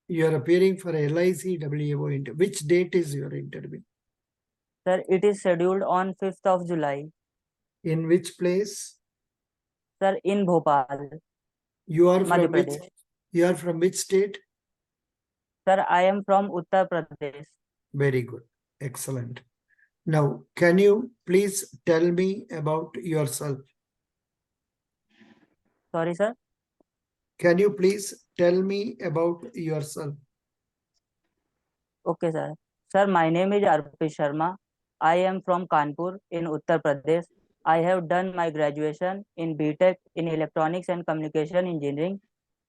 You are appearing for LIC WAO interview. Which date is your interview? Sir, it is scheduled on 5th of July. In which place? Sir, in Bhopal, You are Madhya from which? Pradesh. You are from which state? Sir, I am from Uttar Pradesh. Very good. Excellent. Now, can you please tell me about yourself? Sorry, sir. Can you please tell me about yourself? Okay, sir. Sir, my name is Arpit Sharma. I am from Kanpur in Uttar Pradesh. I have done my graduation in BTech in Electronics and Communication Engineering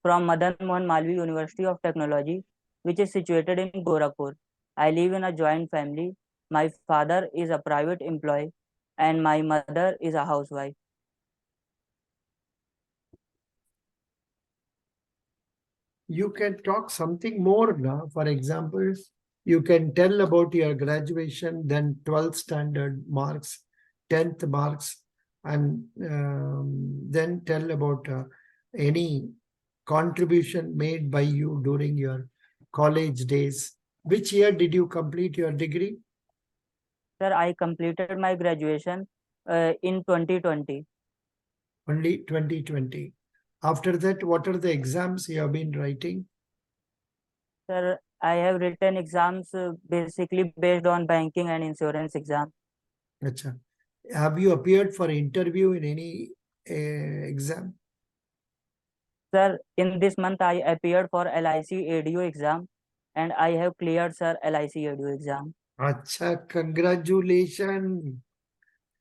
from Madan Mohan Malviya University of Technology, which is situated in Gorakhpur. I live in a joint family. My father is a private employee and my mother is a housewife. You can talk something more now. For example, you can tell about your graduation, then 12th standard marks, 10th marks, and then tell about any contribution made by you during your college days. Which year did you complete your degree? Sir, I completed my graduation in 2020. Only 2020. After that, what are the exams you have been writing? Sir, I have written exams basically based on banking and insurance exam. Acha. Have you appeared for interview in any exam? Sir, in this month I appeared for LIC ADO exam and I have cleared, sir, LIC ADO exam. Acha, congratulations.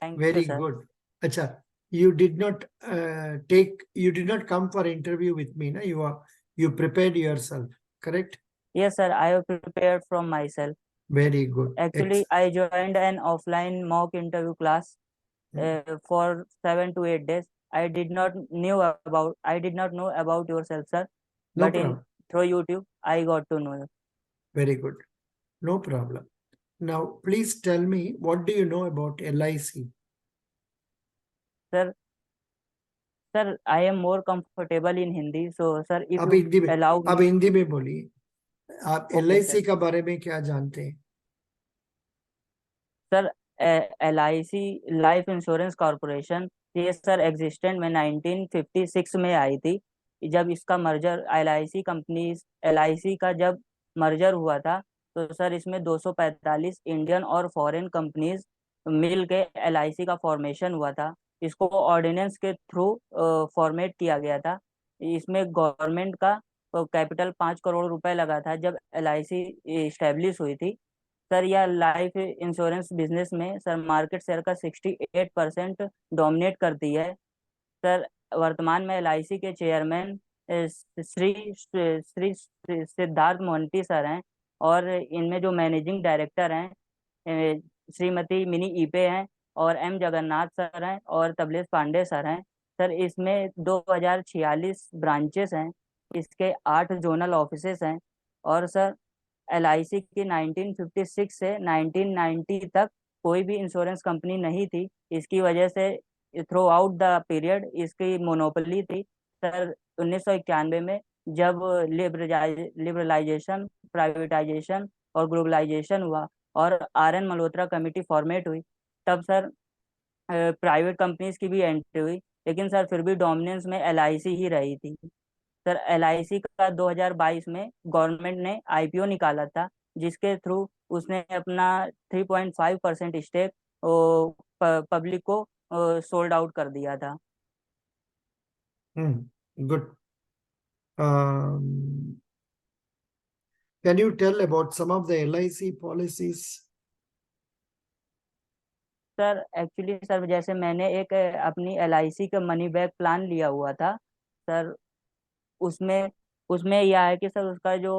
Thank you, Very sir. good. Acha, you did not come for interview with me, na? You prepared yourself, correct? Yes, sir, I have prepared from myself. Very good. Actually, I joined an offline mock interview class for 7 to 8 days. I did not know about yourself, sir, No but in problem. through YouTube, I got to know you. Very good. No problem. Now, please tell me, what do you know about LIC? Sir, sir, I am more comfortable in Hindi. So, sir, if अब you Hindi में allow अब me, Hindi में बोलिए. आप okay, sir. LIC का बारे में क्या जानते हैं? Sir, LIC life insurance corporation, ये सर एग्जिस्टेंट में 1956 में आई थी। जब इसका मर्जर LIC कंपनी, LIC का जब मर्जर हुआ था, तो सर इसमें 245 इंडियन और फॉरेन कंपनीज मिल के LIC का फॉर्मेशन हुआ था। इसको ऑर्डिनेंस के थ्रू फॉर्मेट किया गया था। इसमें गवर्नमेंट का कैपिटल 5 करोड़ रुपए लगा था जब LIC इस्टेब्लिश हुई थी। सर यह लाइफ इंश्योरेंस बिजनेस में सर मार्केट शेयर का 68% डोमिनेट करती है। सर वर्तमान में LIC के चेयरमैन श्री सिद्धार्थ मोहंती सर हैं और इनमें जो मैनेजिंग डायरेक्टर हैं श्रीमती मिनी ईपे हैं और M जगन्नाथ सर हैं और तबलेश पांडे सर हैं। सर इसमें 2046 ब्रांचेस हैं, इसके 8 जोनल ऑफिसेस हैं और सर LIC की 1956 से 1990 तक कोई भी इंश्योरेंस कंपनी नहीं थी। इसकी वजह से थ्रू आउट द पीरियड इसकी मोनोपोली थी। सर 1991 में जब लिबरलाइजेशन, प्राइवेटाइजेशन और ग्लोबलाइजेशन हुआ और RN मल्होत्रा कमेटी फॉर्मेट हुई, तब सर प्राइवेट कंपनीज की भी एंट्री हुई, लेकिन सर फिर भी डोमिनेंस में LIC ही रही थी। सर LIC का 2022 में गवर्नमेंट ने IPO निकाला था, जिसके थ्रू उसने अपना 3.5% स्टेक पब्लिक को सोल्ड आउट कर दिया था। Good. Can you tell about some of the LIC policies? Sir actually sir जैसे मैंने एक अपनी LIC का मनी बैक प्लान लिया हुआ था सर, उसमें उसमें यह है कि सर उसका जो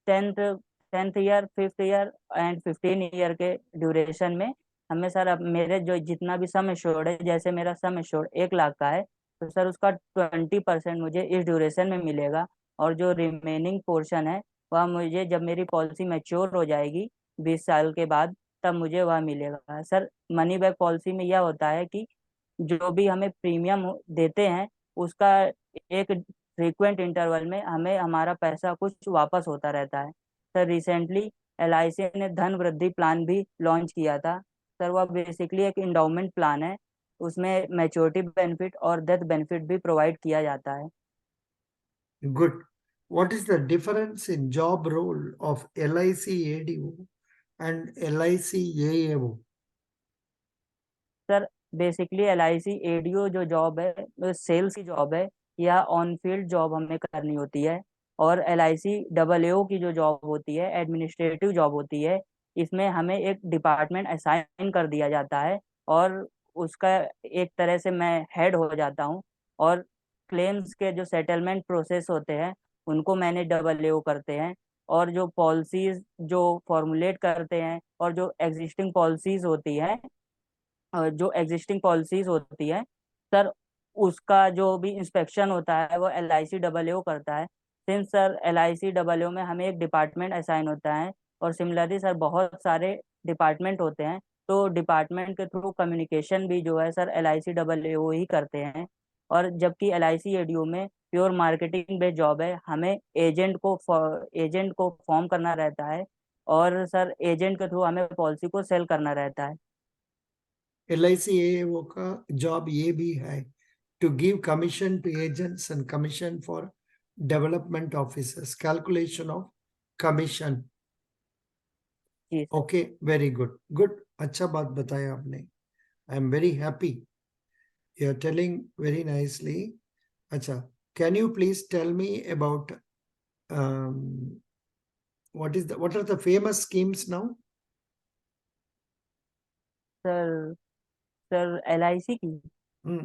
tenth tenth year, 5th year and 15 year के ड्यूरेशन में हमें सर अब मेरे जो जितना भी सम एश्योर्ड है, जैसे मेरा सम एश्योर्ड 1 लाख का है, तो सर उसका 20% मुझे इस ड्यूरेशन में मिलेगा और जो रिमेनिंग पोर्शन है वह मुझे जब मेरी पॉलिसी मैच्योर हो जाएगी 20 साल के बाद, तब मुझे वह मिलेगा। सर मनी बैक पॉलिसी में यह होता है कि जो भी हमें प्रीमियम देते हैं उसका एक फ्रीक्वेंट इंटरवल में हमें हमारा पैसा कुछ वापस होता रहता है। सर रिसेंटली LIC ने धन वृद्धि प्लान भी लॉन्च किया था। सर वह बेसिकली एक इंडोमेंट प्लान है, उसमें मैच्योरिटी बेनिफिट और डेथ बेनिफिट भी प्रोवाइड किया जाता है। Good. What is the difference in job role of LIC ADO and LIC AAO? Sir basically LIC ADO जो जॉब है वो सेल्स की जॉब है या ऑन फील्ड जॉब हमें करनी होती है, और LIC AAO की जो जॉब होती है एडमिनिस्ट्रेटिव जॉब होती है। इसमें हमें एक डिपार्टमेंट असाइन कर दिया जाता है और उसका एक तरह से मैं हेड हो जाता हूँ, और क्लेम्स के जो सेटलमेंट प्रोसेस होते हैं उनको मैंने AAO करते हैं, और जो पॉलिसीज जो फॉर्मुलेट करते हैं और जो एग्जिस्टिंग पॉलिसीज होती है जो एग्जिस्टिंग पॉलिसीज होती है सर, उसका जो भी इंस्पेक्शन होता है वो LIC AAO करता है। सिंस सर LIC AAO में हमें एक डिपार्टमेंट असाइन होता है, और सिमिलरली सर बहुत सारे डिपार्टमेंट होते हैं, तो डिपार्टमेंट के थ्रू कम्युनिकेशन भी जो है सर LIC AAO ही करते हैं। और जबकि LIC ADO में प्योर मार्केटिंग बेस्ड जॉब है, हमें एजेंट को फॉर्म करना रहता है, और सर एजेंट के थ्रू हमें पॉलिसी को सेल करना रहता है। LIC AAO का job ये भी है to give commission to agents and commission for development officers, calculation of commission. जी sir. Okay, very good. Good. अच्छा बात बताया आपने. I am very happy. You are telling very nicely. अच्छा, can you please tell me about what are the famous schemes now? Sir sir LIC की Hmm.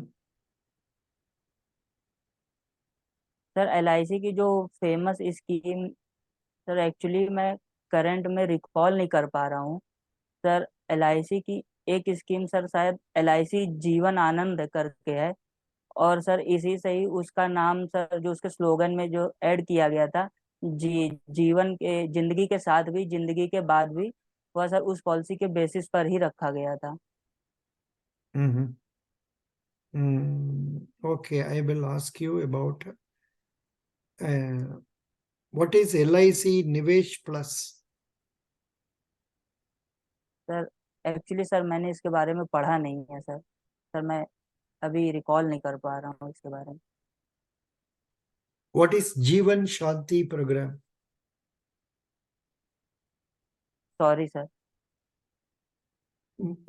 Sir LIC की जो famous scheme, sir actually मैं current में recall नहीं कर पा रहा हूँ। सर LIC की एक स्कीम सर शायद LIC जीवन आनंद करके है, और सर इसी से ही उसका नाम सर जो उसके स्लोगन में जो ऐड किया गया था, जीवन के जिंदगी के साथ भी जिंदगी के बाद भी, वह सर उस पॉलिसी के बेसिस पर ही रखा गया था। Mm-hmm. Okay, I will ask you about what is LIC Nivesh Plus? Sir actually sir मैंने इसके बारे में पढ़ा नहीं है सर। सर मैं अभी रिकॉल नहीं कर पा रहा हूँ इसके बारे में। What is Jeevan Shanti program? Sorry sir.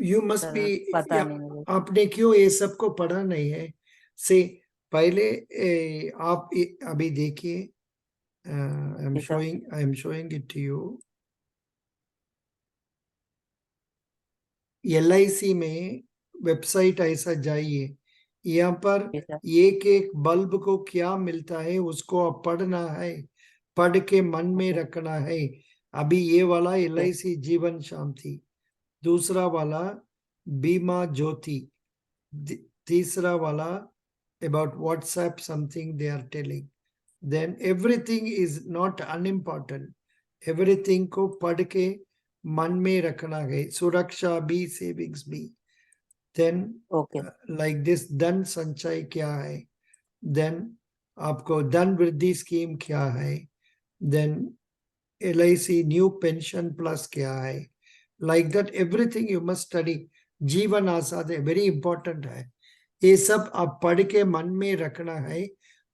You must sir be, पता या, नहीं मुझे। आपने क्यों ये सबको पढ़ा नहीं है? से पहले आप अभी देखिए, जी sir. I am showing it to you. LIC में वेबसाइट ऐसा जाइए, यहाँ पर जी सर। एक एक बल्ब को क्या मिलता है उसको आप पढ़ना है, पढ़ के मन में ओके। रखना है। अभी ये वाला ओके। LIC जीवन शांति, दूसरा वाला बीमा ज्योति, तीसरा वाला about WhatsApp something they are telling. Then everything is not unimportant. Everything को पढ़ के मन में रखना है। सुरक्षा भी, सेविंग्स भी। Then okay. like this धन संचय क्या है, then आपको धन वृद्धि स्कीम क्या है, then LIC new pension plus क्या है, like that everything you must study. जीवन आसाद है, वेरी इंपॉर्टेंट है। ये सब आप पढ़ के मन में रखना है,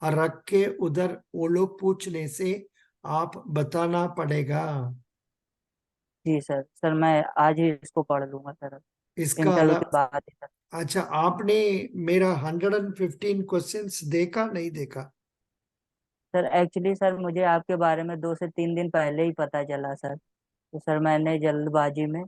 और रख के उधर वो लोग पूछने से आप बताना पड़ेगा। जी सर। सर मैं आज ही इसको पढ़ लूंगा सर, इसका इंटरव्यू के अलावा, बाद ही सर। अच्छा, आपने मेरा 115 क्वेश्चंस देखा नहीं देखा? सर एक्चुअली सर मुझे आपके बारे में 2 से 3 दिन पहले ही पता चला सर, तो सर मैंने जल्दबाजी में,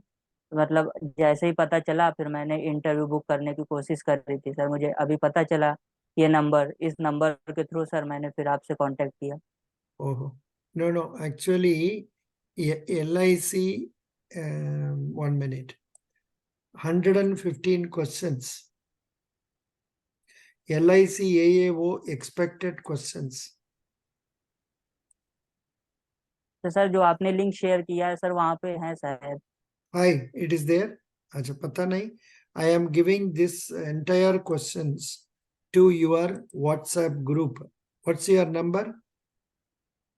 मतलब जैसे ही पता चला फिर मैंने इंटरव्यू बुक करने की कोशिश कर रही थी सर। मुझे अभी पता चला ये नंबर, इस नंबर के थ्रू सर मैंने फिर आपसे कांटेक्ट किया। ओहो, no no, actually LIC, 1 minute, 115 questions, LIC AAO expected questions. तो सर जो आपने लिंक शेयर किया है सर वहाँ पे है शायद। Hi, it is there. अच्छा, पता नहीं. I am giving this entire questions to your WhatsApp group. What's your number?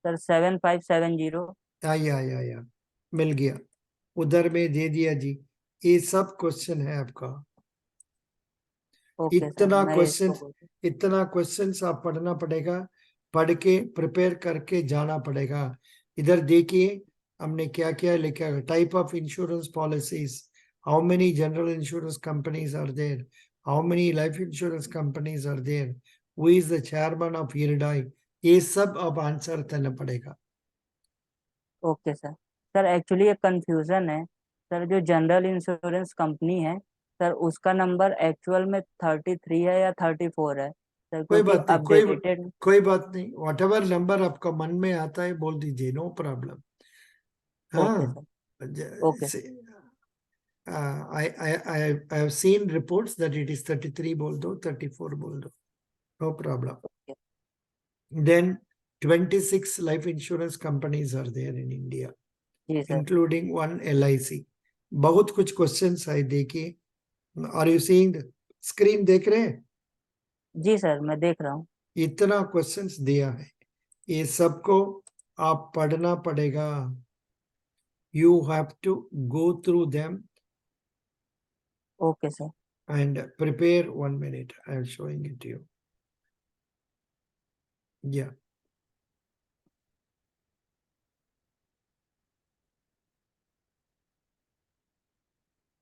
Sir 7570। या मिल गया, उधर में दे दिया जी। ये सब क्वेश्चन है आपका। ओके सर, इतना मैं क्वेश्चन, इसको बोलूँ। इतना क्वेश्चंस आप पढ़ना पड़ेगा, पढ़ के प्रिपेयर करके जाना पड़ेगा। इधर देखिए हमने क्या क्या लिखा है। Type of insurance policies, how many general insurance companies are there, how many life insurance companies are there, who is the chairman of IRDAI, ये सब अब आंसर करना पड़ेगा। Okay sir. सर एक्चुअली एक कंफ्यूजन है सर, जो general insurance company है sir, उसका नंबर एक्चुअल में 33 है या 34 है सर, कोई क्योंकि बात नहीं, अपडेटेड। कोई बात नहीं, वॉट एवर नंबर आपका मन में आता है बोल दीजिए, नो प्रॉब्लम। ओके हाँ, sir. Okay. I have seen reports that it is 33 बोल दो, 34 बोल दो, no problem. Okay. Then 26 life insurance companies are there in India, जी सर। including one LIC. बहुत कुछ क्वेश्चंस है, देखिए। आर यू सीइंग स्क्रीन, देख रहे हैं? जी सर, मैं देख रहा हूँ। इतना क्वेश्चंस दिया है, ये सबको आप पढ़ना पड़ेगा। You have to go through them okay sir. and prepare. 1 minute, I am showing it to you. Yeah.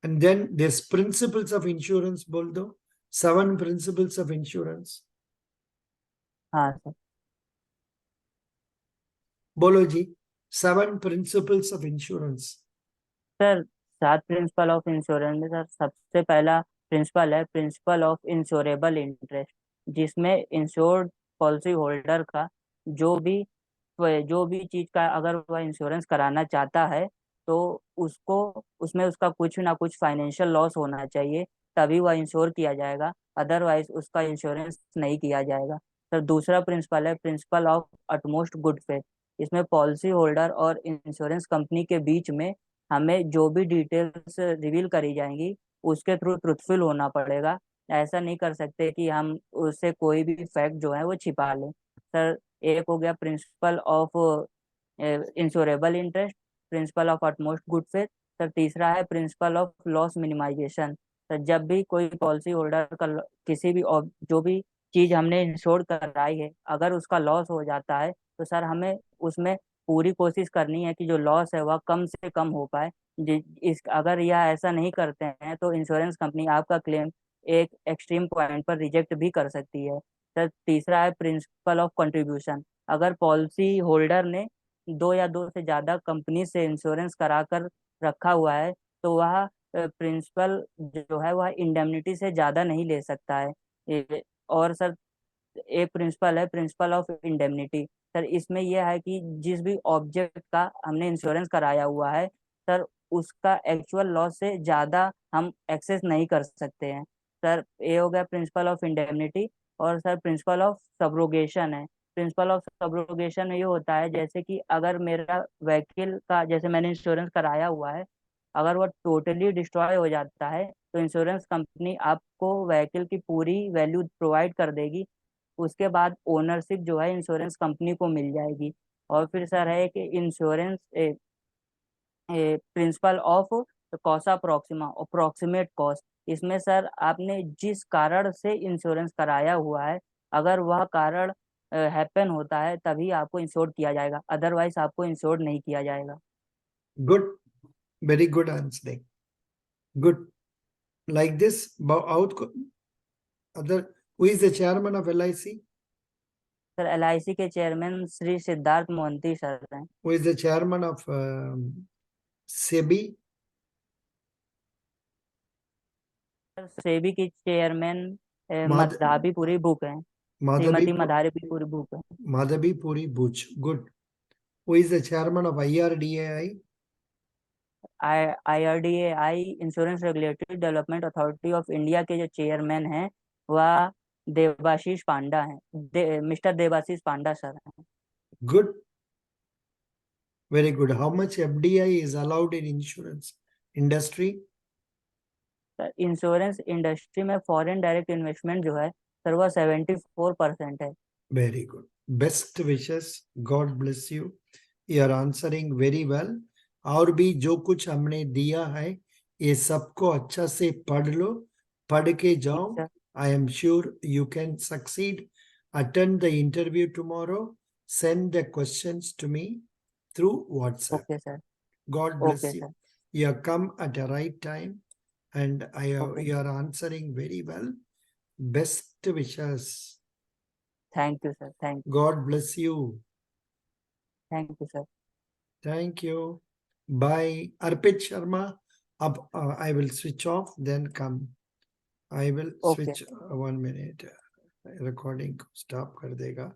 And then there's principles of insurance बोल दो, 7 principles of insurance हाँ सर। बोलो जी, 7 principles of insurance। Sir 7 principle of insurance में sir, सबसे पहला principal है principle of insurable interest, जिसमें insured policy holder का जो भी जो भी चीज का अगर वह इंश्योरेंस कराना चाहता है, तो उसको उसमें उसका कुछ ना कुछ फाइनेंशियल लॉस होना चाहिए, तभी वह इंश्योर किया जाएगा, अदरवाइज उसका इंश्योरेंस नहीं किया जाएगा। सर दूसरा प्रिंसिपल है principle of utmost good faith. इसमें पॉलिसी होल्डर और इंश्योरेंस कंपनी के बीच में हमें जो भी डिटेल्स रिवील करी जाएंगी उसके थ्रू ट्रुथफुल होना पड़ेगा। ऐसा नहीं कर सकते कि हम उससे कोई भी फैक्ट जो है वो छिपा लें। सर एक हो गया principle of insurable interest, principle of utmost good faith. Sir तीसरा है principle of loss minimisation. Sir जब भी कोई पॉलिसी होल्डर का किसी भी जो भी चीज हमने इंश्योर कराई है अगर उसका लॉस हो जाता है, तो सर हमें उसमें पूरी कोशिश करनी है कि जो लॉस है वह कम से कम हो पाए। इस अगर यह ऐसा नहीं करते हैं तो इंश्योरेंस कंपनी आपका क्लेम एक एक्सट्रीम पॉइंट पर रिजेक्ट भी कर सकती है। सर तीसरा है प्रिंसिपल ऑफ कंट्रीब्यूशन। अगर पॉलिसी होल्डर ने दो या दो से ज्यादा कंपनी से इंश्योरेंस करा कर रखा हुआ है, तो वह प्रिंसिपल जो है वह इंडेमनिटी से ज्यादा नहीं ले सकता है। और सर एक प्रिंसिपल है प्रिंसिपल ऑफ इंडेमनिटी। सर इसमें यह है कि जिस भी ऑब्जेक्ट का हमने इंश्योरेंस कराया हुआ है सर, उसका एक्चुअल लॉस से ज़्यादा हम एक्सेस नहीं कर सकते हैं। सर ये हो गया प्रिंसिपल ऑफ इंडेमनिटी। और सर प्रिंसिपल ऑफ सब्रोगेशन है। प्रिंसिपल ऑफ सब्रोगेशन में ये होता है जैसे कि अगर मेरा व्हीकल का, जैसे मैंने इंश्योरेंस कराया हुआ है, अगर वो टोटली डिस्ट्रॉय हो जाता है तो इंश्योरेंस कंपनी आपको व्हीकल की पूरी वैल्यू प्रोवाइड कर देगी। उसके बाद ओनरशिप जो है इंश्योरेंस कंपनी को मिल जाएगी। और फिर सर है कि insurance principle of causa proxima, approximate cost. इसमें सर आपने जिस कारण से इंश्योरेंस कराया हुआ है, अगर वह कारण हैपन होता है तभी आपको इंश्योर किया जाएगा, अदरवाइज आपको इंश्योर नहीं किया जाएगा। Good, very good answering. Good. Like this, out other, who is the chairman of LIC? Sir LIC के चेयरमैन श्री सिद्धार्थ मोहंती सर हैं। Who is the chairman of SEBI? Sir SEBI की चेयरमैन Madh मधाबी पुरी बुक है, श्रीमती मधाबी पुरी बुक है। Madhabi Puri Buch. Good. Who is the chairman of IRDAI? IRDAI insurance regulatory development authority of India के जो chairman हैं वह देवाशीष पांडा हैं, मिस्टर देवाशीष पांडा sir हैं। Good. Very good. How much FDI is allowed in insurance industry? Sir insurance industry में foreign direct investment जो है sir वह 74% है। Very good. Best wishes. God bless you. You are answering very well. और भी जो कुछ हमने दिया है ये सबको अच्छा से पढ़ लो, पढ़ के ठीक जाओ. Sir. I am sure you can succeed. Attend the interview tomorrow. Send the questions to me through WhatsApp. Okay sir. God bless okay you. Sir. You have come at the right time and okay. you are answering very well. Best wishes. Thank you sir. Thank God bless you. You sir. Thank you. Bye. Arpit Sharma. Up, I will switch off, then come. I will okay. switch 1 minute. Recording को stop कर देगा.